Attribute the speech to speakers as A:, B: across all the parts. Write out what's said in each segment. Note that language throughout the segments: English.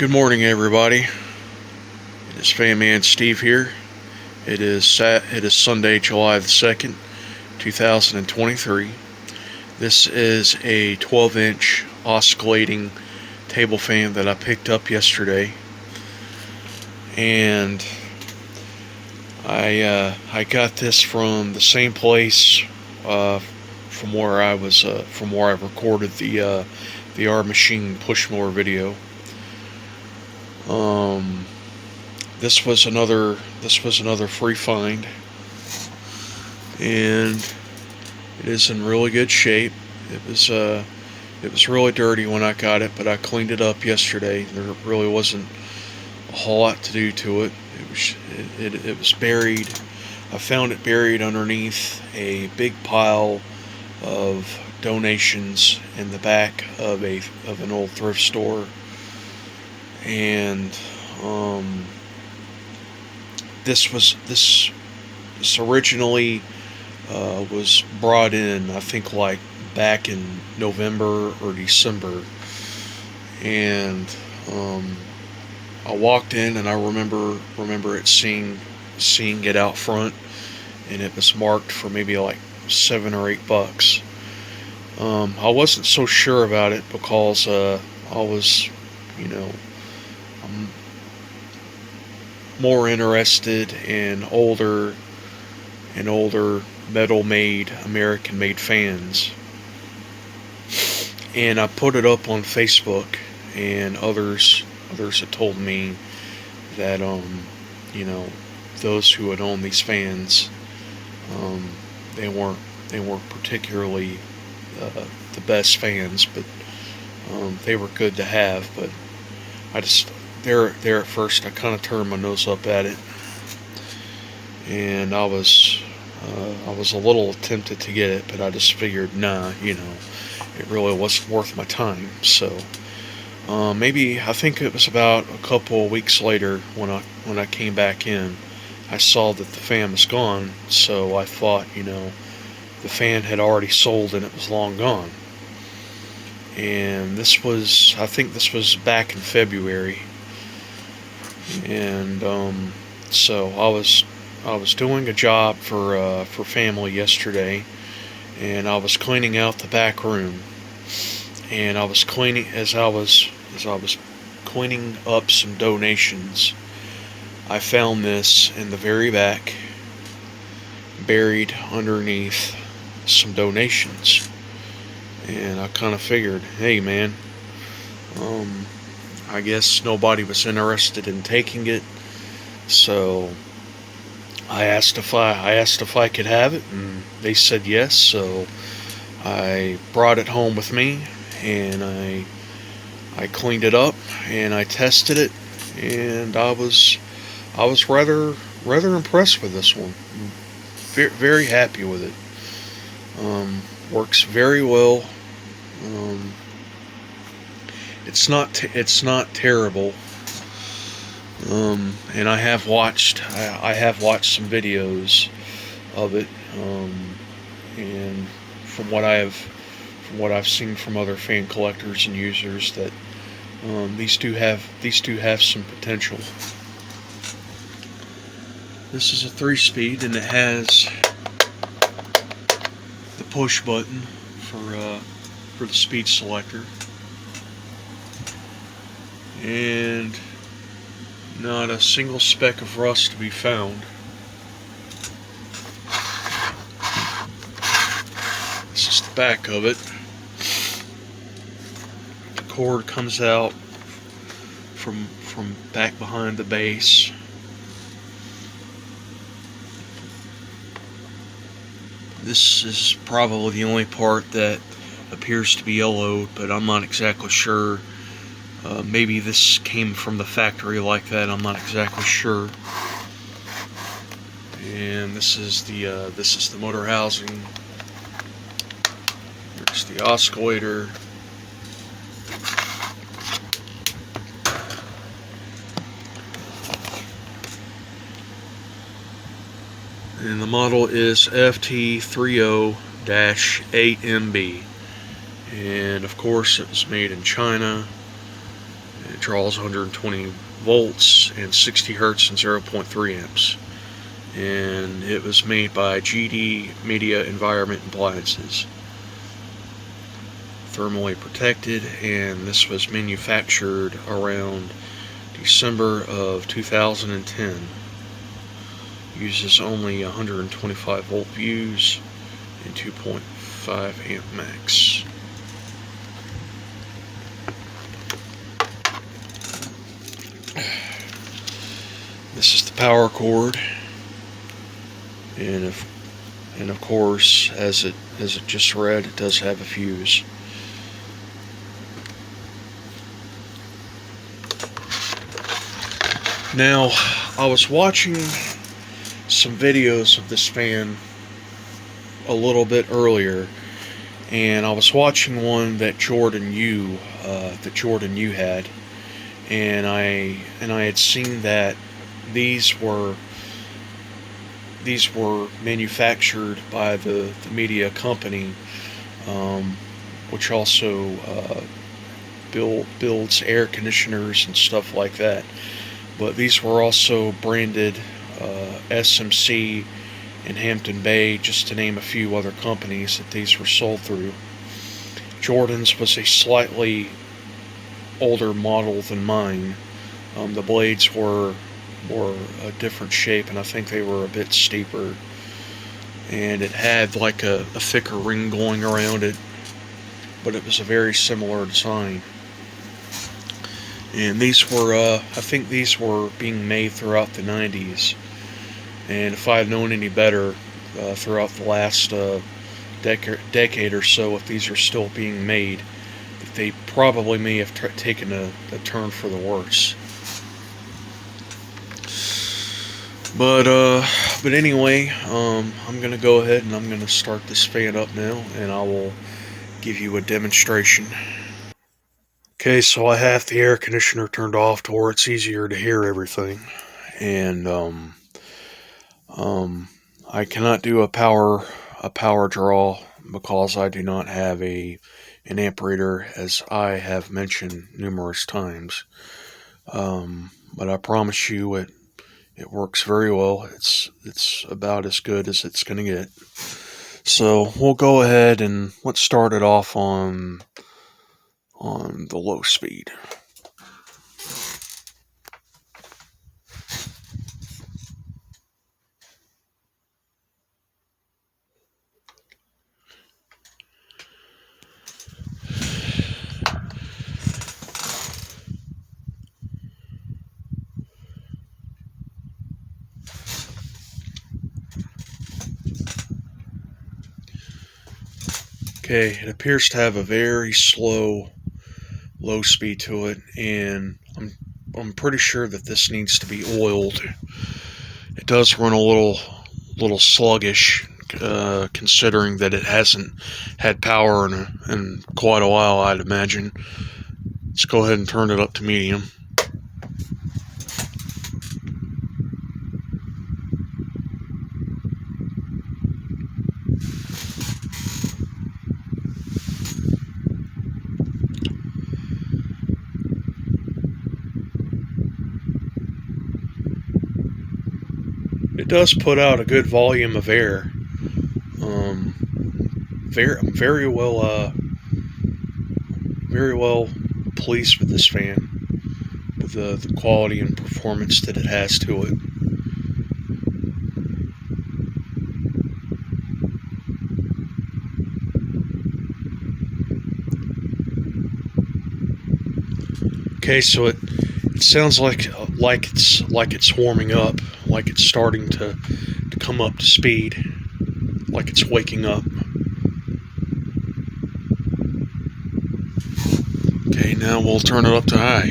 A: Good morning, everybody. It is Fan Man Steve here. It is Sunday, July the 2nd, 2023. This is a 12-inch oscillating table fan that I picked up yesterday, and I got this from the same place from where I recorded the R Machine push mower video. This was another free find, and it is in really good shape. It was really dirty when I got it, but I cleaned it up yesterday. There really wasn't a whole lot to do to it. It was buried. I found it buried underneath a big pile of donations in the back of an old thrift store, and this originally was brought in, I think, like back in November or December, and I walked in and I remember it seeing it out front, and it was marked for maybe like $7 or $8. I wasn't so sure about it because I was, I'm more interested in older metal-made, American-made fans. And I put it up on Facebook, and others had told me that those who had owned these fans, they weren't particularly the best fans, but they were good to have. But I just there at first I kind of turned my nose up at it, and I was a little tempted to get it, but I just figured, nah, it really wasn't worth my time. So I think it was about a couple of weeks later when I came back in, I saw that the fan was gone. So I thought, the fan had already sold and it was long gone. And I think this was back in February. And so I was doing a job for family yesterday, and I was cleaning out the back room, and I was cleaning as I was cleaning up some donations. I found this in the very back, buried underneath some donations, and I kind of figured, hey man, I guess nobody was interested in taking it, so I asked if I could have it, and they said yes. So I brought it home with me, and I cleaned it up, and I tested it, and I was rather impressed with this one. Very happy with it. Works very well. It's not terrible. And I have watched some videos of it, and from what I've seen from other fan collectors and users, that these do have some potential. This is a 3-speed, and it has the push button for the speed selector, and not a single speck of rust to be found. This is the back of it. The cord comes out from back behind the base. This is probably the only part that appears to be yellowed, but I'm not exactly sure. Maybe this came from the factory like that. I'm not exactly sure. And this is the motor housing. There's the oscillator. And the model is FT30-8MB. And of course it was made in China. It draws 120 volts and 60 hertz and 0.3 amps. And it was made by GD Midea Environment Appliances. Thermally protected, and this was manufactured around December of 2010. Uses only 125 volt views and 2.5 amp max. This is the power cord, and of course, as it just read, it does have a fuse. Now, I was watching some videos of this fan a little bit earlier, and I was watching one that Jordan U had, and I had seen that these were manufactured by the Midea company, which also builds air conditioners and stuff like that. But these were also branded SMC and Hampton Bay, just to name a few other companies that these were sold through. Jordan's was a slightly older model than mine. The blades were a different shape, and I think they were a bit steeper. And it had like a thicker ring going around it, but it was a very similar design. And these were, I think these were being made throughout the 90s. And if I had known any better throughout the last decade or so, if these are still being made, they probably may have taken a turn for the worse. But anyway, I'm going to go ahead and I'm going to start this fan up now, and I will give you a demonstration. Okay, so I have the air conditioner turned off to where it's easier to hear everything, and I cannot do a power draw because I do not have an amp reader, as I have mentioned numerous times. But I promise you, it works very well. It's about as good as it's going to get. So we'll go ahead and let's start it off on the low speed. Okay, it appears to have a very slow low speed to it, and I'm pretty sure that this needs to be oiled. It does run a little sluggish, considering that it hasn't had power in quite a while, I'd imagine. Let's go ahead and turn it up to medium. It does put out a good volume of air. Very well pleased with this fan, with the quality and performance that it has to it. Okay, so it sounds like it's warming up, like it's starting to come up to speed, like it's waking up. Okay, now we'll turn it up to high.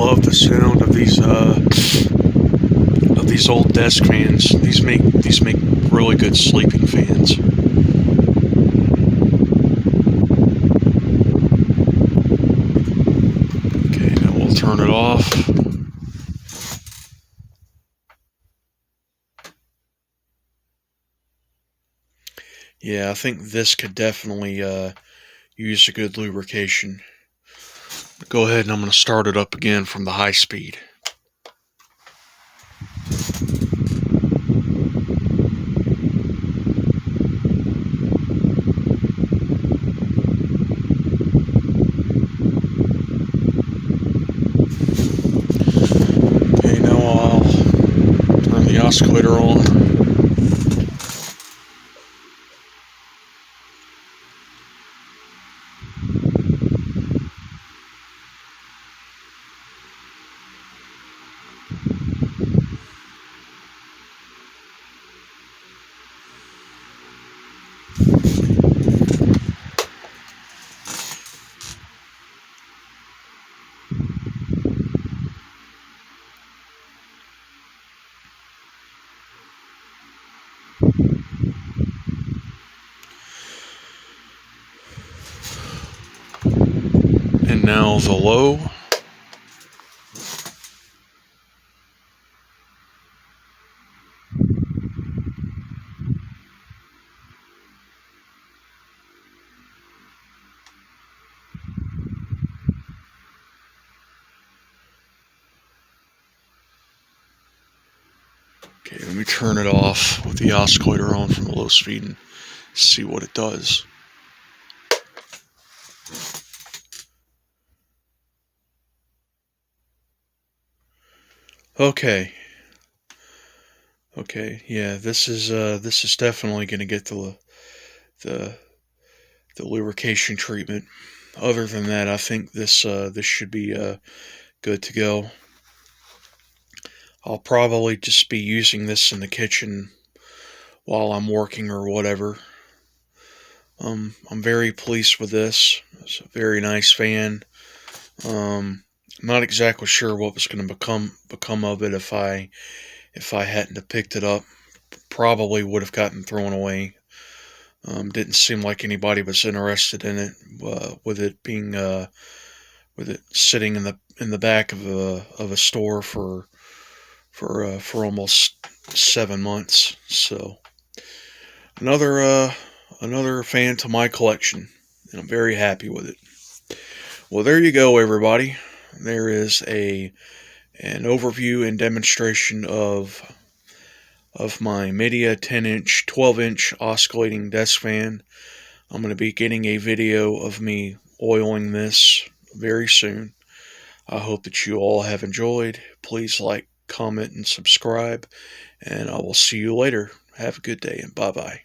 A: love the sound of these old desk fans. These make really good sleeping fans. Okay, now we'll turn it off. Yeah, I think this could definitely use a good lubrication. Go ahead and I'm going to start it up again from the high speed. Okay, now I'll turn the oscillator on. And now the low. Okay, let me turn it off with the oscillator on from the low speed and see what it does. Okay, yeah, this is definitely going to get the lubrication treatment. Other than that, I think this should be good to go. I'll probably just be using this in the kitchen while I'm working or whatever. I'm very pleased with this. It's a very nice fan. I'm not exactly sure what was going to become of it if I hadn't have picked it up. Probably would have gotten thrown away. Didn't seem like anybody was interested in it. With it sitting in the back of a store for almost 7 months. So another fan to my collection, and I'm very happy with it. Well, there you go, everybody. There is an overview and demonstration of my Midea 10-inch, 12-inch oscillating desk fan. I'm going to be getting a video of me oiling this very soon. I hope that you all have enjoyed. Please like, comment, and subscribe, and I will see you later. Have a good day, and bye-bye.